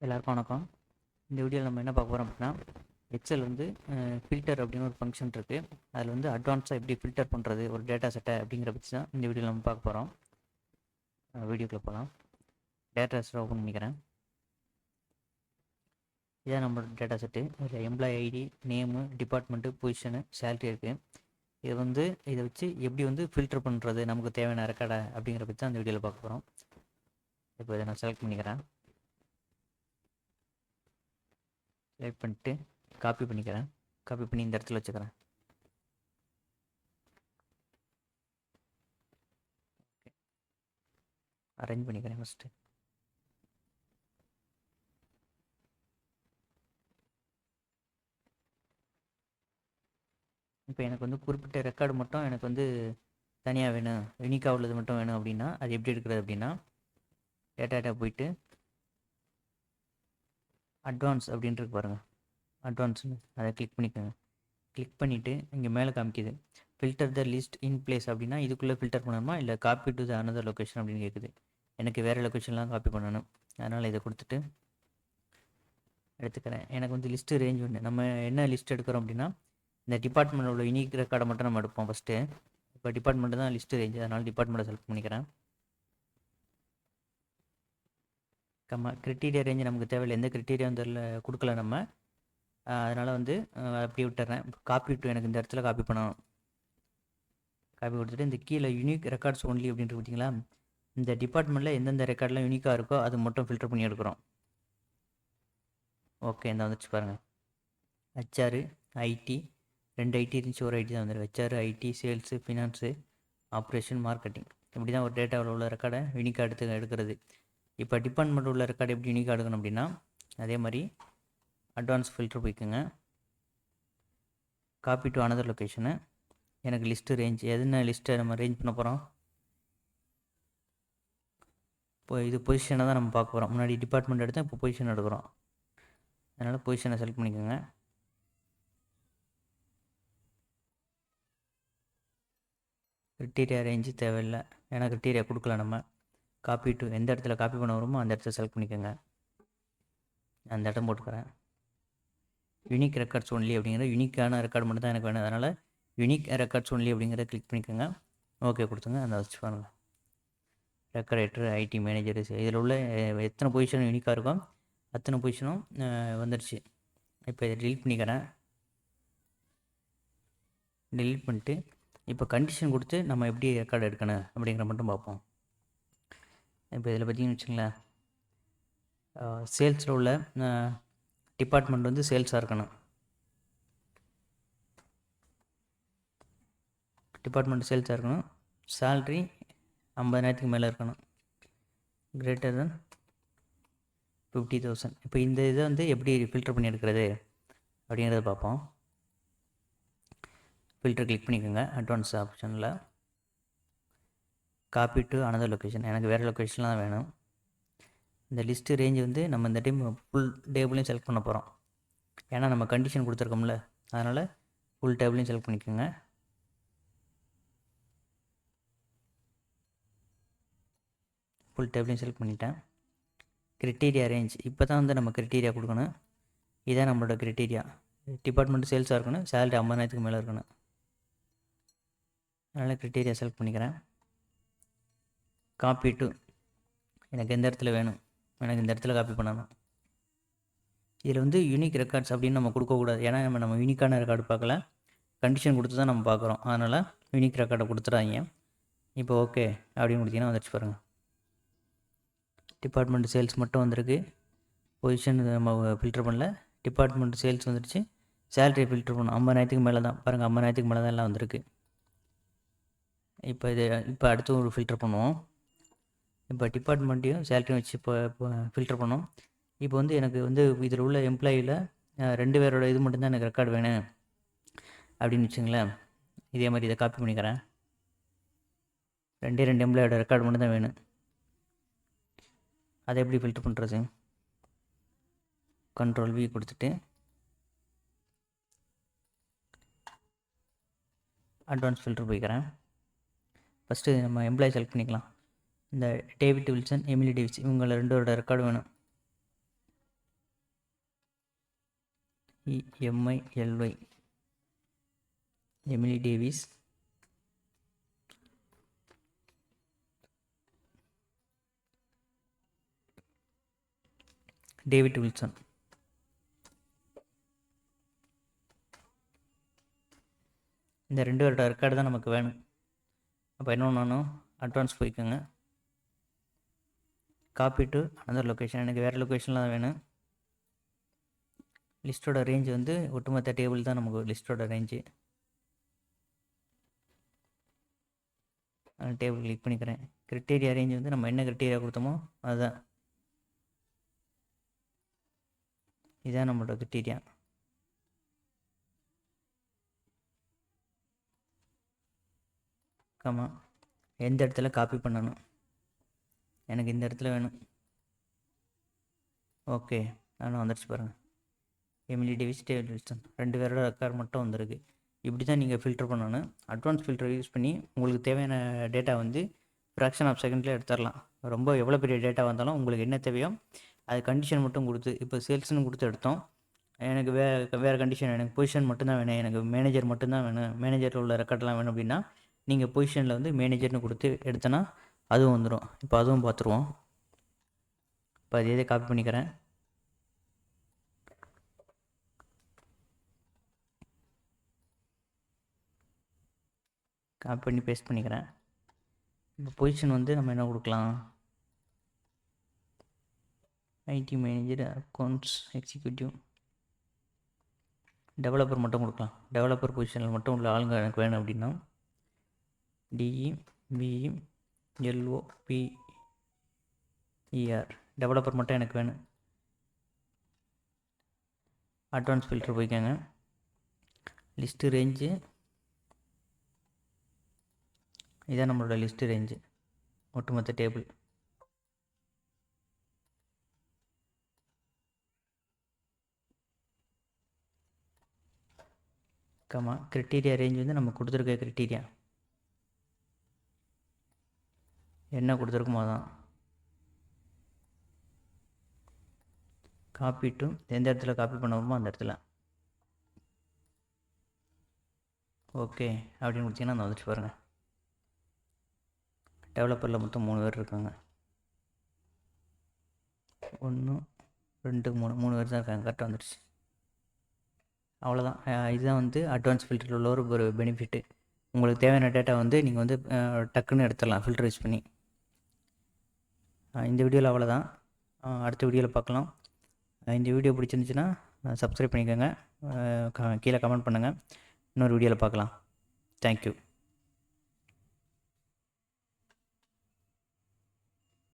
எல்லாருக்கும் வணக்கம். இந்த வீடியோவில் நம்ம என்ன பார்க்க போகிறோம் அப்படின்னா, எக்ஸல் வந்து ஃபில்டர் அப்படின்னு ஒரு ஃபங்க்ஷன் இருக்குது. அதில் வந்து அட்வான்ஸாக எப்படி ஃபில்டர் பண்ணுறது ஒரு டேட்டா செட்டை அப்படிங்கிற பற்றி தான் இந்த வீடியோவில் நம்ம பார்க்க போகிறோம். வீடியோக்குள்ளே போகலாம். டேட்டா செட்டை ஓப்பன் பண்ணிக்கிறேன். இதான் நம்மளோட டேட்டா செட்டு. இதில் employee ID, name, department, position, salary இருக்குது. இது வந்து இதை வச்சு எப்படி வந்து ஃபில்டர் பண்ணுறது நமக்கு தேவையான ரெக்கார்டை அப்படிங்கிற பற்றி தான் இந்த வீடியோவில் பார்க்க போகிறோம். இப்போ இதை நான் செலக்ட் பண்ணிக்கிறேன். செலக்ட் பண்ணிட்டு காப்பி பண்ணிக்கிறேன். காப்பி பண்ணி இந்த இடத்துல வச்சுக்கிறேன். அரேஞ்ச் பண்ணிக்கிறேன் ஃபஸ்ட்டு. இப்போ எனக்கு வந்து குறிப்பிட்ட ரெக்கார்டு மட்டும் எனக்கு வந்து தனியாக வேணும், யூனிக்காக உள்ளது மட்டும் வேணும் அப்படின்னா அது எப்படி எடுக்கிறது அப்படின்னா, டேட்டா போயிட்டு அட்வான்ஸ் அப்படின்ட்டு பாருங்கள். அட்வான்ஸ்னு அதை கிளிக் பண்ணிக்கோங்க. கிளிக் பண்ணிவிட்டு இங்கே மேலே காமிக்குது filter the list in place அப்படின்னா இதுக்குள்ளே ஃபில்டர் பண்ணணுமா இல்லை copy to the another location அப்படின்னு கேட்குது. எனக்கு வேறு லொக்கேஷன்லாம் காப்பி பண்ணணும். அதனால் இதை கொடுத்துட்டு எடுத்துக்கிறேன். எனக்கு வந்து லிஸ்ட்டு ரேஞ்ச் ஒன்று. நம்ம என்ன லிஸ்ட் எடுக்கிறோம் அப்படின்னா, இந்த டிபார்ட்மெண்ட் உள்ள யூனிக் ரெக்கார்டை மட்டும் நம்ம எடுப்போம் ஃபஸ்ட்டு. இப்போ டிபார்ட்மெண்ட்டு தான் லிஸ்ட்டு ரேஞ்சு, அதனால் டிபார்ட்மெண்ட்டை செலக்ட் பண்ணிக்கிறேன். கிரிட்டீரியா ரேஞ்சு நமக்கு தேவையில்லை, எந்த கிரிட்டீரியா வந்து கொடுக்கல நம்ம. அதனால் வந்து அப்படியே விட்டுறேன். காப்பி டு எனக்கு இந்த இடத்துல காப்பி பண்ணணும். காப்பி கொடுத்துட்டு இந்த கீழே யூனிக் ரெக்கார்ட்ஸ் ஒன்லி அப்படின்ட்டு பார்த்தீங்களா, இந்த டிபார்ட்மெண்ட்டில் எந்தெந்த ரெக்கார்ட்லாம் யூனிக்காக இருக்கோ அது மட்டும் ஃபில்டர் பண்ணி எடுக்கிறோம். ஓகே, இந்த வந்துச்சு பாருங்கள். ஹெச்ஆர், ஐடி, 2 ஐடி இருந்துச்சு, ஒரு ஐடி தான் வந்துருக்கு. HR, IT, sales, finance, operation, marketing. இப்படி தான் ஒரு டேட்டாவில் உள்ள ரெக்கார்டை யூனிக்காக எடுக்கிறது. இப்போ டிபார்ட்மெண்ட் உள்ள ரெக்கார்டு எப்படி யூனிக்காக எடுக்கணும் அப்படின்னா, அதே மாதிரி அட்வான்ஸ் ஃபில்டர் போய்க்குங்க. Copy to another location. எனக்கு லிஸ்ட்டு ரேஞ்ச் எதுனா லிஸ்ட்டை நம்ம ரேஞ்ச் பண்ண போகிறோம். இப்போ இது பொசிஷனை தான் நம்ம பார்க்க போகிறோம். முன்னாடி டிபார்ட்மெண்ட் எடுத்தால் இப்போ பொசிஷன் எடுக்கிறோம். அதனால் பொசிஷனை செலக்ட் பண்ணிக்கோங்க. கிரிட்டீரியா ரேஞ்சு தேவையில்லை, ஏன்னா கிரிட்டீரியா கொடுக்கல நம்ம. காப்பி டு எந்த இடத்துல காப்பி பண்ண வருமோ அந்த இடத்துல செலக்ட் பண்ணிக்கோங்க. அந்த இடம் போட்டுக்கிறேன். யூனிக் ரெக்கார்ட்ஸ் ஒன்லி அப்படிங்கிற யூனிக்கான ரெக்கார்டு மட்டும் தான் எனக்கு வேணும். அதனால் யூனிக் ரெக்கார்ட்ஸ் ஒன்லி அப்படிங்கிறத கிளிக் பண்ணிக்கோங்க. ஓகே கொடுத்துங்க. அந்த வச்சு பாருங்கள். ரெக்கரேட்டர், ஐடி மேனேஜர், இதில் உள்ள எத்தனை பொசிஷன் யூனிக்காக இருக்கும் அத்தனை பொசிஷனும் வந்துடுச்சு. இப்போ இதை டெலிட் பண்ணிக்கிறேன். டெலிட் பண்ணிட்டு இப்போ கண்டிஷன் கொடுத்து நம்ம எப்படி ரெக்கார்டு எடுக்கணும் அப்படிங்கிற மட்டும் பார்ப்போம். இப்போ இதில் பார்த்தீங்கன்னு வச்சுங்களேன், சேல்ஸில் உள்ள டிபார்ட்மெண்ட் வந்து சேல்ஸாக இருக்கணும். டிபார்ட்மெண்ட் சேல்ஸாக இருக்கணும். சேல்ரி 50,000 மேலே இருக்கணும். Greater than 50,000. இப்போ இந்த இதை வந்து எப்படி ஃபில்டர் பண்ணி எடுக்கிறது அப்படிங்கிறத பார்ப்போம். ஃபில்டர் கிளிக் பண்ணிக்கோங்க. அட்வான்ஸ் ஆப்ஷனில் காப்பி டு அனதர் லொக்கேஷன். எனக்கு வேறு லொக்கேஷன்லாம் தான் வேணும். இந்த லிஸ்ட்டு ரேஞ்சு வந்து நம்ம இந்த டைம் ஃபுல் டேபிளையும் செலக்ட் பண்ண போகிறோம். ஏன்னா நம்ம கண்டிஷன் கொடுத்துருக்கோம்ல, அதனால் ஃபுல் டேபிளையும் செலக்ட் பண்ணிக்கோங்க. ஃபுல் டேபிளையும் செலக்ட் பண்ணிட்டேன். கிரிட்டீரியா ரேஞ்ச் இப்போ தான் வந்து நம்ம கிரிட்டீரியா கொடுக்கணும். இதான் நம்மளோட கிரிட்டீரியா. டிபார்ட்மெண்ட் சேல்ஸாக இருக்கணும், சேலரி 50,000 மேலே இருக்கணும். அதனால் கிரிட்டீரியா செலக்ட் பண்ணிக்கிறேன். காப்பி டு எனக்கு எந்த இடத்துல வேணும், எனக்கு இந்த இடத்துல காப்பி பண்ணணும். இதில் வந்து யூனிக் ரெக்கார்ட்ஸ் அப்படின்னு நம்ம கொடுக்கக்கூடாது. ஏன்னா நம்ம யூனிக்கான ரெக்கார்டு பார்க்கல, கண்டிஷன் கொடுத்து தான் நம்ம பார்க்குறோம். அதனால் யூனிக் ரெக்கார்டை கொடுத்துடாதீங்க. இப்போ ஓகே அப்படின்னு கொடுத்தீங்கன்னா வந்துடுச்சு பாருங்கள். டிபார்ட்மெண்ட் சேல்ஸ் மட்டும் வந்திருக்கு. பொசிஷன் நம்ம ஃபில்டர் பண்ணல. டிபார்ட்மெண்ட் சேல்ஸ் வந்துடுச்சு. சேலரி ஃபில்டர் பண்ணணும். 50,000 மேலே தான் பாருங்கள், 50,000 மேலே தான் எல்லாம் வந்திருக்கு. இப்போ அடுத்து ஒரு ஃபில்டர் பண்ணுவோம். இப்போ டிபார்ட்மெண்ட்டையும் சேலரியும் வச்சு இப்போ ஃபில்டர் பண்ணோம். இப்போ வந்து எனக்கு வந்து இதில் உள்ள எம்ப்ளாயியில் 2 பேரோட இது மட்டும்தான் எனக்கு ரெக்கார்டு வேணும் அப்படின்னு வச்சுங்களேன். இதே மாதிரி இதை காப்பி பண்ணிக்கிறேன். 2 எம்ப்ளாயோட ரெக்கார்டு மட்டும் தான் வேணும். அதை எப்படி ஃபில்டர் பண்ணுறது? Ctrl V கொடுத்துட்டு அட்வான்ஸ் ஃபில்டர் போய்க்கிறேன். ஃபஸ்ட்டு நம்ம எம்ப்ளாயி செலக்ட் பண்ணிக்கலாம். இந்த டேவிட் வில்சன், எமிலி டேவிஸ் இவங்கள 2 ரெக்கார்டு வேணும். EMILY Emily Davis, David Wilson. இந்த 2 வருட ரெக்கார்டு தான் நமக்கு வேணும். அப்போ என்ன பண்ணணும், அட்வான்ஸ் போய்க்கோங்க. காப்பி டு அனதர் லொக்கேஷன், எனக்கு வேறு லொக்கேஷனில் தான் வேணும். லிஸ்ட்டோட ரேஞ்சு வந்து ஒட்டுமொத்த டேபிள் தான் நமக்கு லிஸ்ட்டோட ரேஞ்சு. டேபிள் கிளிக் பண்ணிக்கிறேன். கிரிட்டீரியா ரேஞ்ச் வந்து நம்ம என்ன கிரிட்டீரியா கொடுத்தோமோ அதுதான், இதுதான் நம்மளோட கிரிட்டீரியா. ஆமாம், எந்த இடத்துல காப்பி பண்ணணும், எனக்கு இந்த இடத்துல வேணும். ஓகே, நானும் வந்துடுச்சு பாருங்கள். எமிலி டேவிஸ், டேவிட் வில்சன் 2 பேரோட ரெக்கார்ட் மட்டும் வந்திருக்கு. இப்படி தான் நீங்கள் ஃபில்டர் பண்ணணும். அட்வான்ஸ் ஃபில்டர் யூஸ் பண்ணி உங்களுக்கு தேவையான டேட்டா வந்து ஃப்ராக்ஷன் ஆஃப் செகண்டில் எடுத்துடலாம். ரொம்ப எவ்வளோ பெரிய டேட்டா வந்தாலும் உங்களுக்கு என்ன தேவையோ அது கண்டிஷன் மட்டும் கொடுத்து, இப்போ சேல்ஸ்னு கொடுத்து எடுத்தோம். எனக்கு வேறு கண்டிஷன், எனக்கு பொசிஷன் மட்டும்தான் வேணும், எனக்கு மேனேஜர் மட்டும்தான் வேணும், மேனேஜரில் உள்ள ரெக்கார்டெலாம் வேணும் அப்படின்னா நீங்கள் பொசிஷனில் வந்து மேனேஜர்னு கொடுத்து எடுத்தோன்னா அதுவும் வந்துடும். இப்போ அதுவும் பார்த்துருவோம். இப்போ அதே காப்பி பண்ணிக்கிறேன். காப்பி பண்ணி பேஸ்ட் பண்ணிக்கிறேன். இப்போ பொசிஷன் வந்து நம்ம என்ன கொடுக்கலாம், IT manager, accounts executive, developer மட்டும் கொடுக்கலாம். டெவலப்பர் பொசிஷனில் மட்டும் உள்ள ஆளுங்க எனக்கு வேணும் அப்படின்னா DEVLOPER, டெவலப்பர் மட்டும் எனக்கு வேணும். அட்வான்ஸ் ஃபில்டர் போய்க்கோங்க. லிஸ்ட்டு ரேஞ்சு இதான் நம்மளோட லிஸ்ட்டு ரேஞ்சு, ஒட்டுமொத்த டேபிள். கிரிட்டீரியா ரேஞ்ச் வந்து நம்ம கொடுத்துருக்க கிரிட்டீரியா என்ன கொடுத்துருக்குமோ அதான். காப்பி டு எந்த இடத்துல காப்பி பண்ணுவோமோ அந்த இடத்துல ஓகே அப்படின்னு கொடுத்தீங்கன்னா அந்த வந்துட்டு பாருங்கள். டெவலப்பரில் மொத்தம் 3 பேர் இருக்காங்க. 1 2 3 பேர் தான் இருக்காங்க. கரெக்டாக வந்துடுச்சு. அவ்வளோதான். இதுதான் வந்து அட்வான்ஸ் ஃபில்டரில் உள்ள ஒரு பெனிஃபிட்டு. உங்களுக்கு தேவையான டேட்டா வந்து நீங்கள் வந்து டக்குன்னு எடுத்துடலாம் ஃபில்டர் யூஸ் பண்ணி. இந்த வீடியோவில் அவ்வளோதான். அடுத்த வீடியோவில் பார்க்கலாம். இந்த வீடியோ பிடிச்சிருந்துச்சுன்னா சப்ஸ்கிரைப் பண்ணிக்கோங்க, கீழே கமெண்ட் பண்ணுங்கள். இன்னொரு வீடியோவில் பார்க்கலாம். தேங்க்யூ.